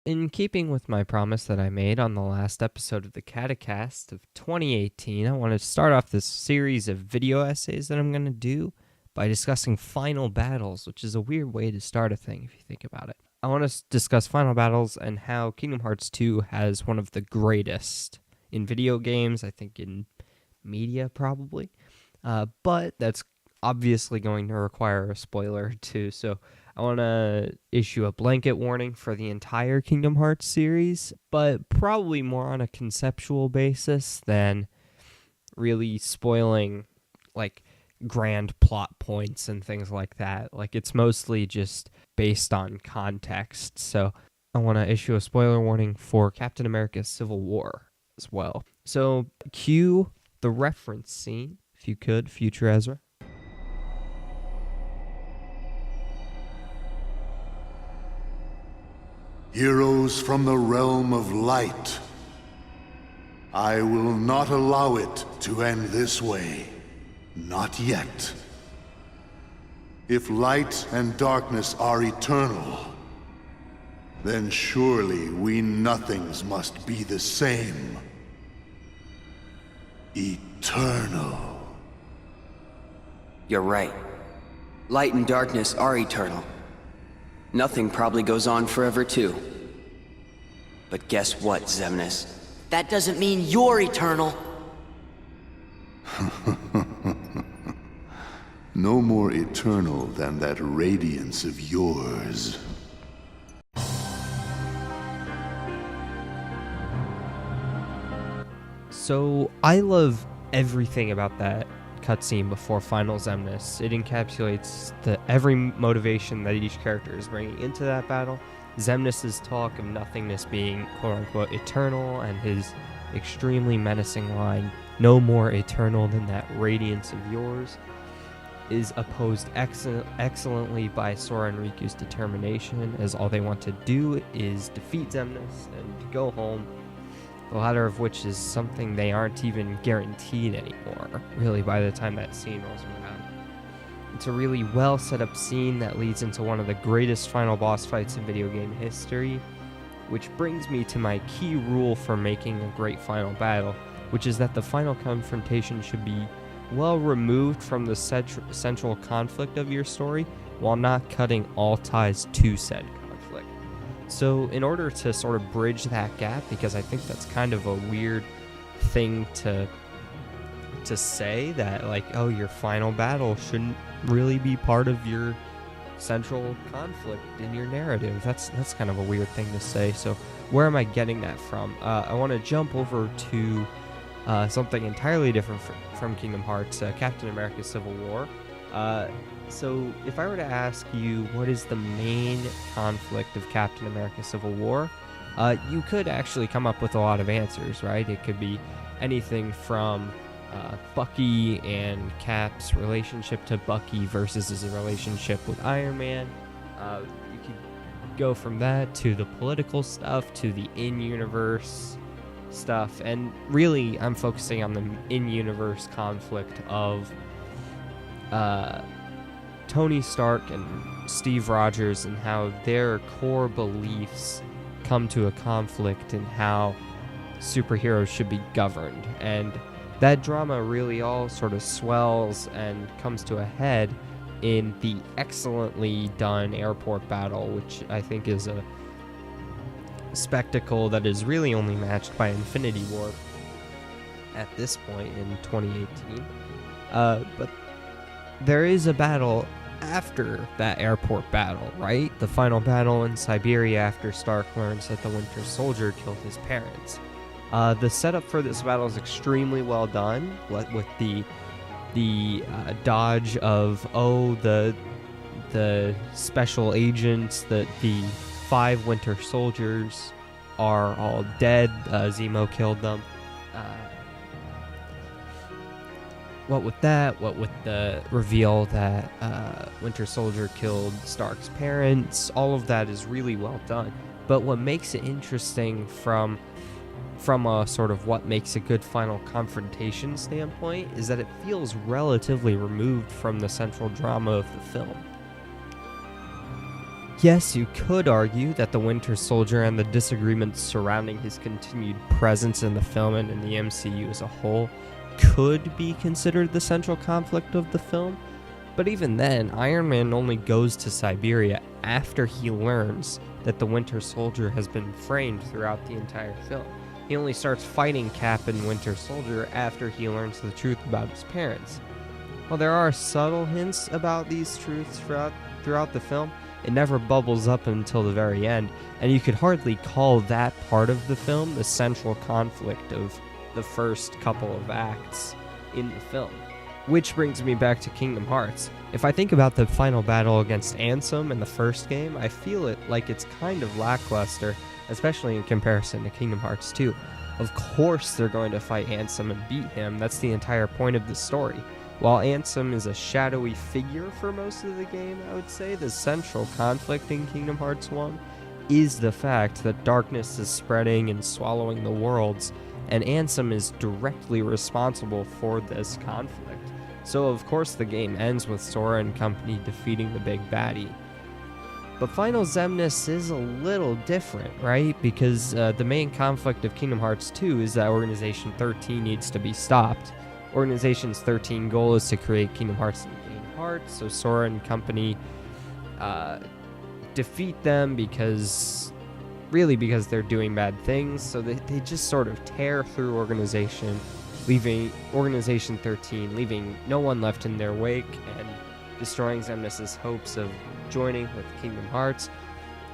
in keeping with my promise that I made on the last episode of the Cate-Cast of 2018, I want to start off this series of video essays that I'm going to do by discussing final battles, which is a weird way to start a thing if you think about it. I want to discuss final battles and how Kingdom Hearts 2 has one of the greatest in video games, I think in media probably, but that's obviously going to require a spoiler too, so I want to issue a blanket warning for the entire Kingdom Hearts series, but probably more on a conceptual basis than really spoiling, like, grand plot points and things like that. Like, it's mostly just based on context, so I want to issue a spoiler warning for Captain America Civil War as well. So, cue the reference scene, if you could, future Ezra. Heroes from the realm of light. I will not allow it to end this way. Not yet. If light and darkness are eternal, then surely we nothings must be the same. Eternal. You're right. Light and darkness are eternal. Nothing probably goes on forever, too. But guess what, Xemnas? That doesn't mean you're eternal. No more eternal than that radiance of yours. So, I love everything about that cutscene before Final Xemnas. It encapsulates every motivation that each character is bringing into that battle. Xemnas' talk of nothingness being quote-unquote eternal, and his extremely menacing line, "No more eternal than that radiance of yours," is opposed excellently by Sora and Riku's determination, as all they want to do is defeat Xemnas and go home. The latter of which is something they aren't even guaranteed anymore, really, by the time that scene rolls around. It's a really well set up scene that leads into one of the greatest final boss fights in video game history, which brings me to my key rule for making a great final battle, which is that the final confrontation should be well removed from the central conflict of your story, while not cutting all ties to said conflict. So in order to sort of bridge that gap, because I think that's kind of a weird thing to say, that like, oh, your final battle shouldn't really be part of your central conflict in your narrative. That's kind of a weird thing to say. So where am I getting that from? I want to jump over to something entirely different from Kingdom Hearts, Captain America Civil War. So if I were to ask you what is the main conflict of Captain America Civil War, you could actually come up with a lot of answers, right? It could be anything from Bucky and Cap's relationship to Bucky versus his relationship with Iron Man. You could go from that to the political stuff, to the in-universe stuff, and really I'm focusing on the in-universe conflict of Tony Stark and Steve Rogers, and how their core beliefs come to a conflict in how superheroes should be governed. And that drama really all sort of swells and comes to a head in the excellently done airport battle, which I think is a spectacle that is really only matched by Infinity War at this point in 2018. But there is a battle after that airport battle, right? The final battle in Siberia after Stark learns that the Winter Soldier killed his parents. The setup for this battle is extremely well done, with the dodge of, the special agents, that the 5 Winter Soldiers are all dead. Zemo killed them. What with that, what with the reveal that Winter Soldier killed Stark's parents, all of that is really well done. But what makes it interesting from a sort of what makes a good final confrontation standpoint is that it feels relatively removed from the central drama of the film. Yes, you could argue that the Winter Soldier and the disagreements surrounding his continued presence in the film and in the MCU as a whole could be considered the central conflict of the film, but even then, Iron Man only goes to Siberia after he learns that the Winter Soldier has been framed throughout the entire film. He only starts fighting Cap and Winter Soldier after he learns the truth about his parents. While there are subtle hints about these truths throughout the film, it never bubbles up until the very end, and you could hardly call that part of the film the central conflict of the first couple of acts in the film. Which brings me back to Kingdom Hearts. If I think about the final battle against Ansem in the first game, I feel it like it's kind of lackluster, especially in comparison to Kingdom Hearts 2. Of course they're going to fight Ansem and beat him, that's the entire point of the story. While Ansem is a shadowy figure for most of the game, I would say the central conflict in Kingdom Hearts 1 is the fact that darkness is spreading and swallowing the worlds, and Ansem is directly responsible for this conflict. So of course the game ends with Sora and company defeating the big baddie. But Final Xemnas is a little different, right? Because the main conflict of Kingdom Hearts 2 is that Organization 13 needs to be stopped. Organization's 13 goal is to create Kingdom Hearts and gain hearts, so Sora and company defeat them because they're doing bad things, so they just sort of tear through Organization, leaving Organization 13, leaving no one left in their wake, and destroying Xemnas' hopes of joining with Kingdom Hearts.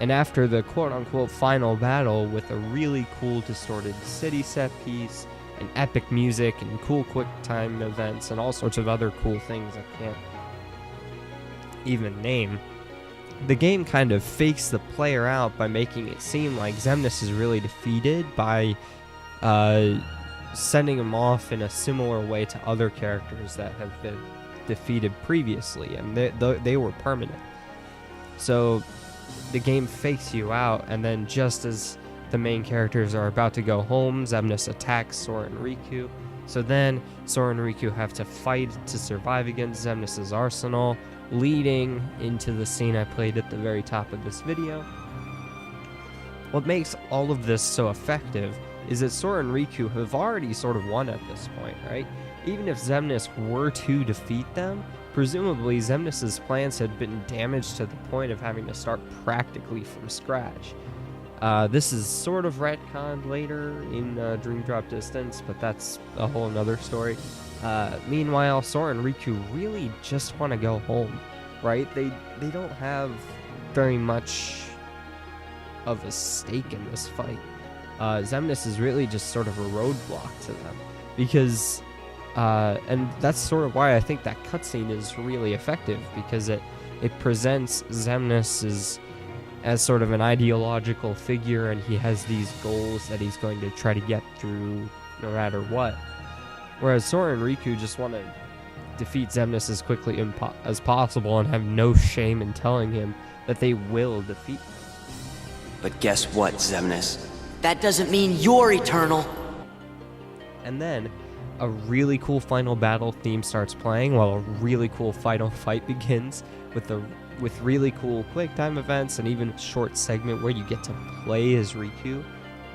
And after the quote-unquote final battle with a really cool distorted city set piece, and epic music, and cool quick time events, and all sorts of other cool things I can't even name, the game kind of fakes the player out by making it seem like Xemnas is really defeated by sending him off in a similar way to other characters that have been defeated previously, and they were permanent. So the game fakes you out, and then just as the main characters are about to go home, Xemnas attacks Sora and Riku. So then Sora and Riku have to fight to survive against Xemnas' arsenal, leading into the scene I played at the very top of this video. What makes all of this so effective is that Sora and Riku have already sort of won at this point, right? Even if Xemnas were to defeat them, presumably Xemnas' plans had been damaged to the point of having to start practically from scratch. This is sort of retconned later in Dream Drop Distance, but that's a whole nother story. Meanwhile, Sora and Riku really just want to go home, right? They don't have very much of a stake in this fight. Xemnas is really just sort of a roadblock to them, because and that's sort of why I think that cutscene is really effective, because it presents Xemnas as sort of an ideological figure, and he has these goals that he's going to try to get through no matter what. Whereas Sora and Riku just want to defeat Xemnas as quickly as possible and have no shame in telling him that they will defeat him. But guess what, Xemnas? That doesn't mean you're eternal. And then a really cool final battle theme starts playing while a really cool final fight begins with really cool quick time events and even a short segment where you get to play as Riku.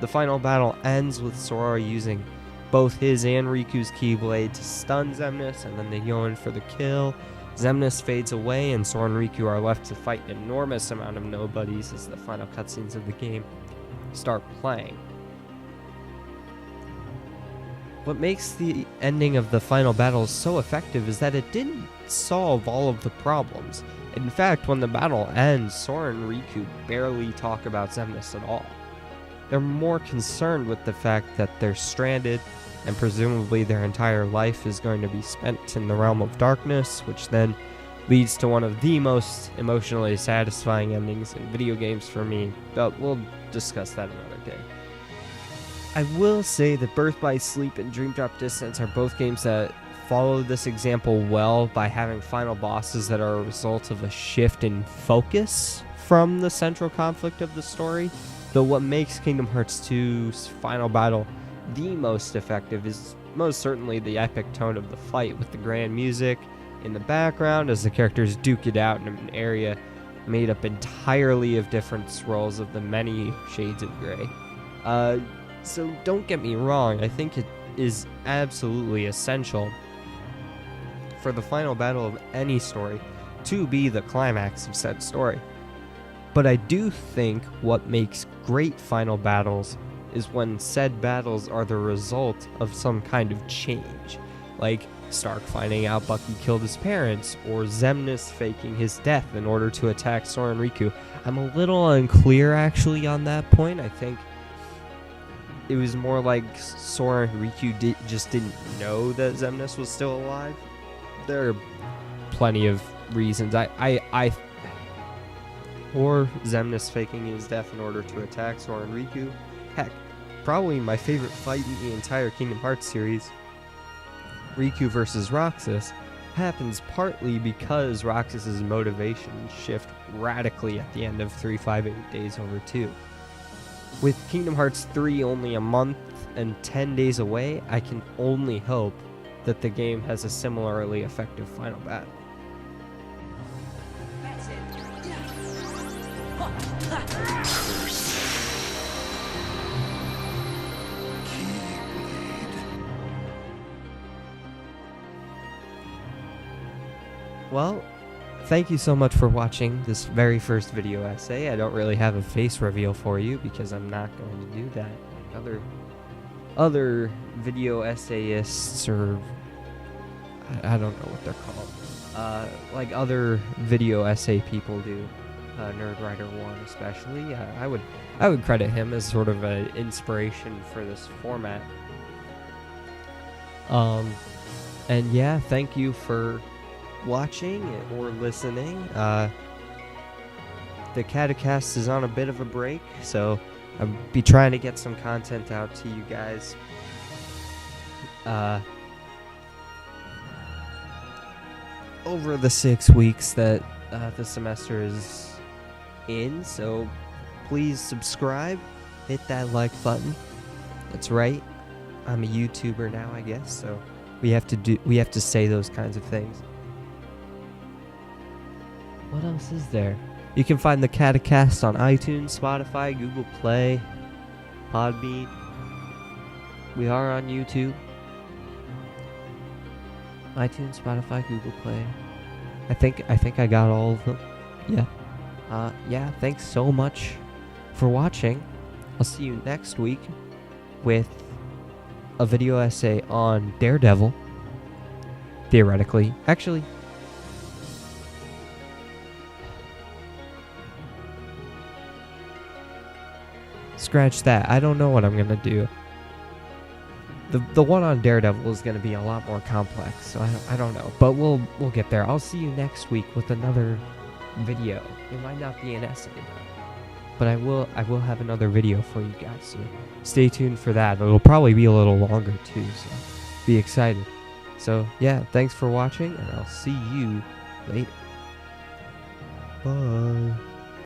The final battle ends with Sora using both his and Riku's Keyblade to stun Xemnas, and then they go in for the kill. Xemnas fades away, and Sora and Riku are left to fight an enormous amount of nobodies as the final cutscenes of the game start playing. What makes the ending of the final battle so effective is that it didn't solve all of the problems. In fact, when the battle ends, Sora and Riku barely talk about Xemnas at all. They're more concerned with the fact that they're stranded, and presumably their entire life is going to be spent in the realm of darkness, which then leads to one of the most emotionally satisfying endings in video games for me, but we'll discuss that another day. I will say that Birth by Sleep and Dream Drop Distance are both games that follow this example well by having final bosses that are a result of a shift in focus from the central conflict of the story, though what makes Kingdom Hearts 2's final battle the most effective is most certainly the epic tone of the fight, with the grand music in the background as the characters duke it out in an area made up entirely of different swirls of the many shades of gray. So don't get me wrong, I think it is absolutely essential for the final battle of any story to be the climax of said story. But I do think what makes great final battles is when said battles are the result of some kind of change, like Stark finding out Bucky killed his parents, or Xemnas faking his death in order to attack Sora and Riku. I'm a little unclear actually on that point. I think it was more like Sora and Riku just didn't know that Xemnas was still alive. There are plenty of reasons. Or Xemnas faking his death in order to attack Sora and Riku. Heck, probably my favorite fight in the entire Kingdom Hearts series, Riku versus Roxas, happens partly because Roxas's motivations shift radically at the end of 358 Days Over 2. With Kingdom Hearts 3 only a month and 10 days away, I can only hope that the game has a similarly effective final battle. Well, thank you so much for watching this very first video essay. I don't really have a face reveal for you because I'm not going to do that. Other video essayists, or I don't know what they're called, like other video essay people do, Nerdwriter1 especially. I would credit him as sort of an inspiration for this format. And yeah, thank you for watching or listening. The Cate-Cast is on a bit of a break, so I'll be trying to get some content out to you guys over the 6 weeks that the semester is in. So please subscribe, hit that like button. That's right, I'm a YouTuber now, I guess, so we have to say those kinds of things. What else is there? You can find the Cate-Cast on iTunes, Spotify, Google Play, Podbean. We are on YouTube. iTunes, Spotify, Google Play. I think I got all of them. Yeah. Yeah, thanks so much for watching. I'll see you next week with a video essay on Daredevil. Theoretically. Actually, scratch that. I don't know what I'm gonna do. The one on Daredevil is gonna be a lot more complex, so I don't know. But we'll get there. I'll see you next week with another video. It might not be an essay, but I will have another video for you guys. So stay tuned for that. It'll probably be a little longer too, so be excited. So yeah, thanks for watching, and I'll see you later. Bye.